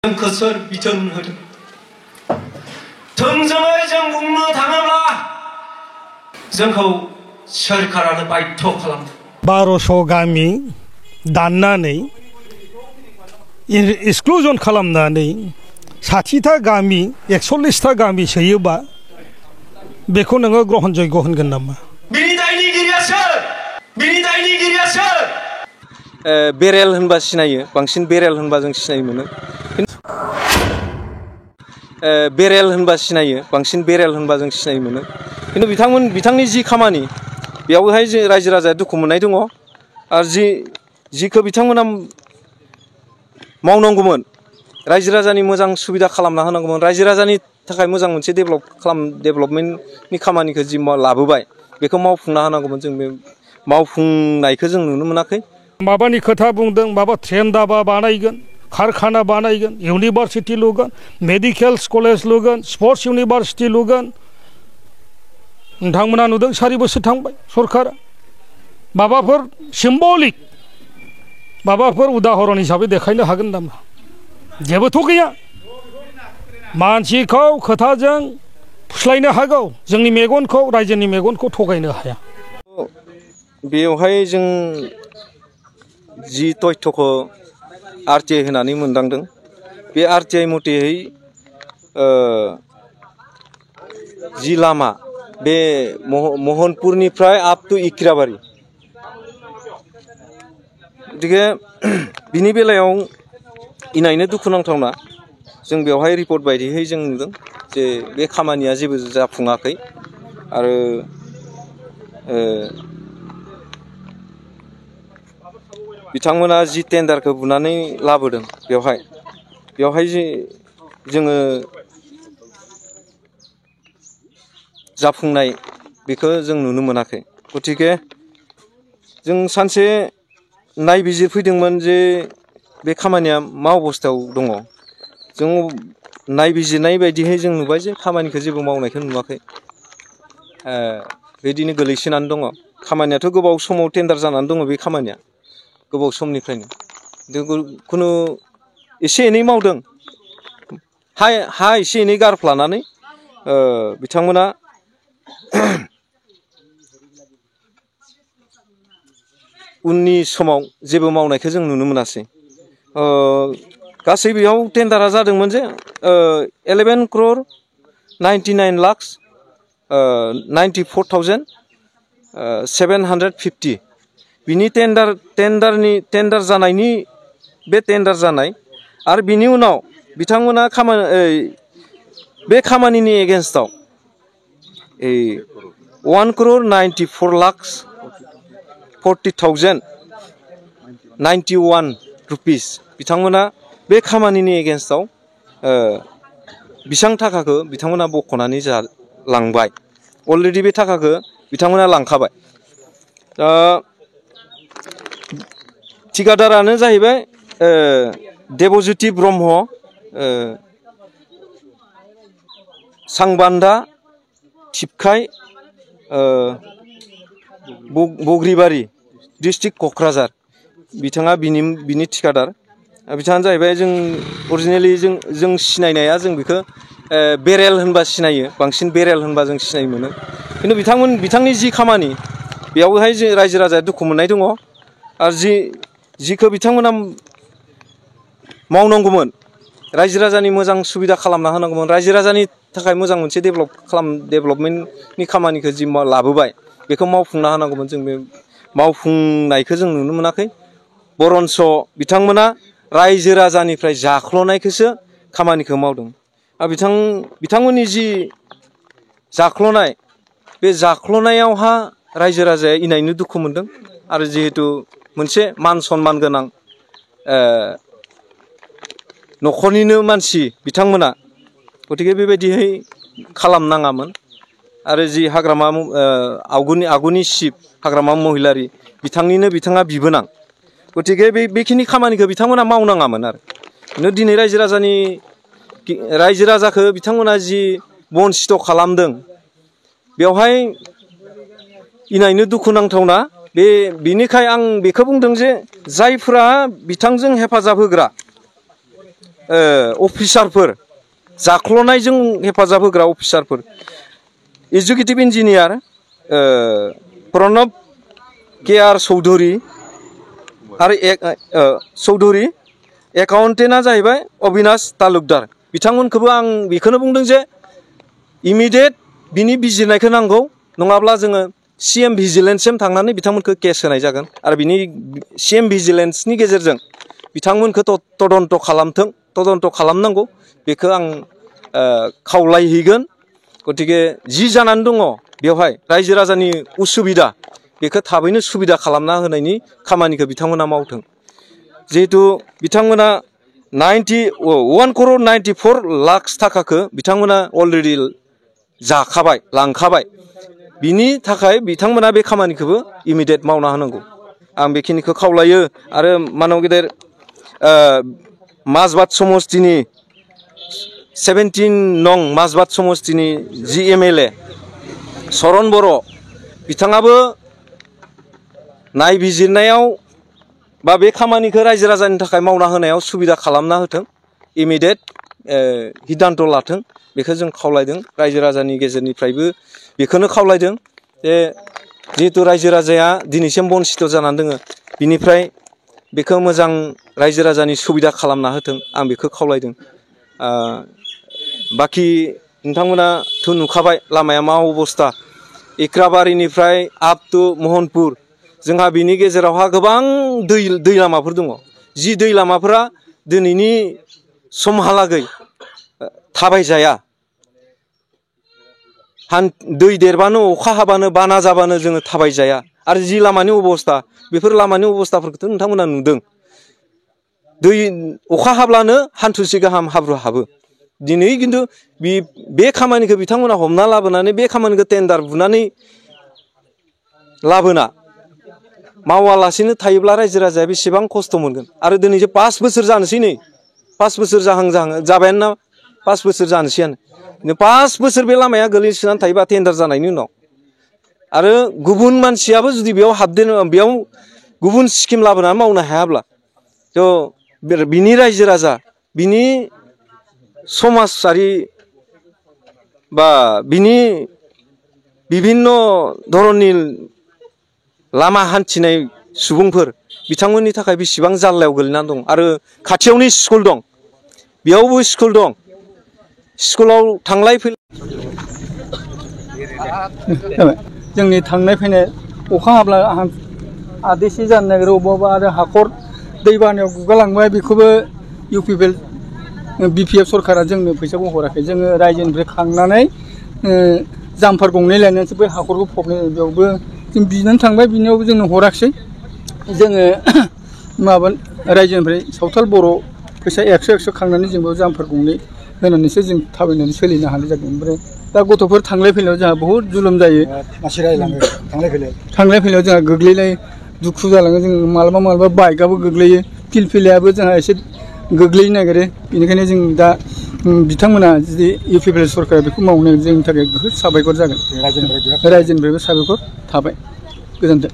그것을 비전하려 정정을 जों बुंनो थाङोब्ला जोंखौ सोरखारानो बाध्य खालामदों 1200 गामि दाननानै एक्सक्लुजन खालामनानै 60था गामि 41था गामि सोयोबा बेखौ नोङो ग्रहण जयग होनगोन नामा बिनि दायनिगिरिया सोर बिनि दायनिगिरिया सोर बेरेल होनबा सिनायो बांसिन बेरेल होनबा जों सिनाय मोनो बेरेल होनबा सिनायो बांसिन बेरेल होनबा जों सिनाय मोनो किन्तु बिथांनि जि खामानि बेयावहाय जे रायजो राजाया दुखु मोननाय दङ आरो जिखौ बिथांमोना मावनांगौमोन रायजो राजानि मोजां सुबिदा खालामना होनांगौमोन रायजो राजानि थाखाय मोजां मोनसे डेभेलपमेन्टनि खामानिखौ जि लाबोबाय बेखौ मावफुंना होनांगौमोन जों बे मावफुंनायखौ जों नुनो मोनाखै माबानि खोथा बुंदों माबा ट्रेन दाबा बानायगोन कारखाना बानायगोन इउनिभार्सिटि लुगोन मेडिकेल कलेज लुगोन स्पर्ट्स इउनिभार्सिटि लुगोन नोंथांमोना नुदों 4 बोसोर थांबाय सरकारा माबाफोर सिम्बलिक माबाफोर उदाहरन हिसाबै देखायनो हागोन नामा जेबोथ' गैया मानसिखौ खोथाजों फुस्लायनो हागौ जोंनि मेगनखौ रायजोनि मेगनखौ थगायनो हाया बेवहाय जों जि तथ्यखौ आरटिआइ होनानै मोनदांदों बे आरटिआइ मथेहै जि लामा बे महनपुरनिफ्राय आप टु इक्राबारि गतिके बिनि बेलायाव इनायनो दुखुनांथावना जों बेवहाय रिपर्ट बायदियै जों नुदों जे बे खामानिया जेबो जाफुङाखै आरो बिथांमोना जि टेन्डारखौ बुनानै लाबोदों बेवहाय जोङो जाफुंनाय बेखौ जों नुनो मोनाखै गतिके जों सानसे नायबिजिरफैदोंमोन जे बे खामानिया मा अबस्थायाव दङ जों नायबिजिरनाय बायदियै जों नुबाय जे खामानिखौ जेबो मावनायखौ नुवाखै बिदिनो गोलैसोनानै दङ खामानियाथ' गोबाव समाव टेन्डार जानानै दङ बे खामानिया गोबाव समनिफ्रायनो खुनु एसे एनै मावदों हा एसे एनै गारफ्लानानै बिथांमोना उननि समाव जेबो मावनायखौ जों नुनो मोनासै गासै बेयाव टेन्डारा जादोंमोन जे 11 crore 99 lakhs 94,750 बिनि टेन्डार जानायनि बे टेन्डार जानाय आरो बिनि उनाव बिथांमोना बे खामानिनि एगेन्स्टआव 1 crore 94 lakhs 40,091 रुपिस बिथांमोना बे खामानिनि एगेन्स्टआव बेसेबां थाखाखौ बिथांमोना बख'नानै लांबाय अलरेडि बे थाखाखौ बिथांमोना लांखाबाय थिकादारानो जाहैबाय देबज्योति ब्रह्म सांबान्दा थिपखाय बग्रिबारि डिस्ट्रिक्ट क'क्राझार बिथाङा बिनि थिकादार बिथाङानो जाहैबाय जों अरिजिनेलि जों सिनायनाया जों बेखौ बेरेल होनबा सिनायो बांसिन बेरेल होनबा जों सिनाय मोनो किन्तु बिथांनि जि खामानि बेयावहाय जे रायजो राजाया दुखु मोननाय दङ आरो जिखौ बिथांमोना मावनांगौमोन रायजो राजानि मोजां सुबिदा खालामना होनांगौमोन रायजो राजानि थाखाय मोजां मोनसे डेभेलपमेन्टनि खामानिखौ जि लाबोबाय बेखौ मावफुंना होनांगौमोन जों बे मावफुंनायखौ जों नुनो मोनाखै बरन्स बिथांमोना रायजो राजानिफ्राय जाख्ल'नायखौसो खामानिखौ मावदों आरो बिथांमोननि जि जाख्ल'नाय बे जाख्ल'नायावहा रायजो राजाया इनायनो दुखु मोनदों आरो जिहेतु मोनसे मान सन्मान गोनां न'खरनिनो मानसि बिथांमोना गतिके बेबायदियै खालामनाङामोन आरो जि हाग्रामा आगुनि चिफ हाग्रामा महिलारि बिथाङा बिबोनां गतिके बेखिनि खामानिखौ बिथांमोना मावनाङामोन आरो दिनै रायजो राजाखौ बिथांमोना जि बन्सित खालामदों बेवहाय इनायनो दुखु नांथावना बेनिखाय आं बेखौ बुंदों जे जायफोरा बिथांजों हेफाजाब होग्रा अफिसारफोर जाख्ल'नायजों हेफाजाब होग्रा अफिसारफोर executive engineer Pranab K R. Chowdhury आरो चौधुरी एकाउन्टेन्टआ जाहैबाय अबिनाश तालुकदार बिथांमोनखौबो आं बेखौनो बुंदों जे इमिडियेट बिनि बिजिरनायखौ नांगौ नङाब्ला जोङो CM भिजिलेन्ससिम थांनानै बिथांमोनखौ केस होनाय जागोन आरो बिनि CM भिजिलेन्सनि गेजेरजों बिथांमोनखौ तदन्त खालामनांगौ बेखौ आं खावलायहैगोन गतिके जि जानानै दङ बेवहाय रायजो राजानि उसुबिदा बेखौ थाबैनो सुबिदा खालामना होनायनि खामानिखौ बिथांमोना मावथों जिहेतु बिथांमोना 1,94 लाख थाखाखौ बिथांमोना अलरेडि जाखाबाय लांखाबाय बिनि थाखाय बिथांमोना बे खामानिखौबो इमिडियेट मावना होनांगौ आं बेखिनिखौ खावलायो आरो मानव गेदेर माजबाद समस्तिनि 17 नं माजबाद समस्तिनि जि MLA सरन बर' बिथाङाबो नायबिजिरनायाव बा बे खामानिखौ रायजो राजानि थाखाय मावना होनायाव सुबिदा खालामना होथों इमिडियेट सिद्धान्त लाथों बेखौ जों खावलायदों रायजो राजानि गेजेरनिफ्रायबो बेखौनो खावलायदों जे जिहेतु रायजो राजाया दिनैसिम बन्सित जानानै दङ बिनिफ्राय बेखौ मोजां रायजो राजानि सुबिदा खालामना होथों आं बेखौ खावलायदों बाखि नोंथांमोनाथ' नुखाबाय लामाया मा अबस्था इक्राबारिनिफ्राय आप टु महनपुर जोंहा बिनि गेजेरावहा गोबां दै लामाफोर दङ जि दै लामाफोरा दिनैनि समहालागै थाबायजाया दै देरबानो अखा हाबानो बाना जाबानो जोङो थाबायजाया आरो जि लामानि अबस्था बेफोर लामानि अबस्थाफोरखौथ' नोंथांमोना नुदों दै अखा हाब्लानो हान्थुसे गाहाम हाब्रु हाबो दिनै खिन्थु बे खामानिखौ बिथांमोना हमना लाबोनानै बे खामानिखौ टेन्डार बुनानै लाबोना मावालासिनो थायोब्ला रायजो राजाया बेसेबां खस्थ' मोनगोन आरो दिनैसो 5 बोसोर जानोसै नै 5 बोसोर जाहां जाबायानो ना 5 बोसोर जानोसैयानो 5 बोसोर बे लामाया गोलैसोनानै थायोबा टेन्डार जानायनि उनाव आरो गुबुन मानसियाबो जुदि बेयाव गुबुन स्किम लाबोनानै मावनो हायाब्ला थ' बिनि रायजो राजा बिनि समाजारि बा बिनि बिभिन्न धरननि लामा हान्थिनाय सुबुंफोर बिथांमोननि थाखाय बेसेबां जाल्लायाव गोलैनानै दं आरो खाथियावनो स्कुल दं बेयावबो स्कुल दं स्कुलाव थांलाय फैलाय जोंनि थांनाय फैनाय अखा हाब्ला आदैसे जानो नागिरो अबेबा आरो हाखर दैबानायाव गुगालांबाय बेखौबो UPPL BPF सरकारा जोंनो फैसाखौ हराखै जोङो रायजोनिफ्राय खांनानै जाम्फार गंनै लायनानैसो बै हाखरखौ फबनाय बेयावबो जों बिनानै थांबाय बिनियावबो जोंनो हराखिसै जोङो माबा रायजोनिफ्राय सावथाल बर' फैसा 100 खांनानै जों बेयाव जाम्फार गंनै होनानैसो जों थाबायनानै सोलिनो हानाय जादों ओमफ्राय दा गथ'फोर थांलाय फैलायाव जोंहा बहुद जुलुम जायो मानसि रायलाङो थांलाय फैलायाव जोंहा गोग्लैलाय दुखु जालाङो जों मालाबा बाइकआबो गोग्लैयो फिलफिलायाबो जोंहा एसे गोग्लैनो नागिरो बेनिखायनो जों दा बिथांमोना जुदि UPPL सरकारा बेखौ मावनो जोंनि थाखाय बहुद साबायखर जागोन रायजोनिफ्रायबो साबायखर थाबाय गोजोन्थों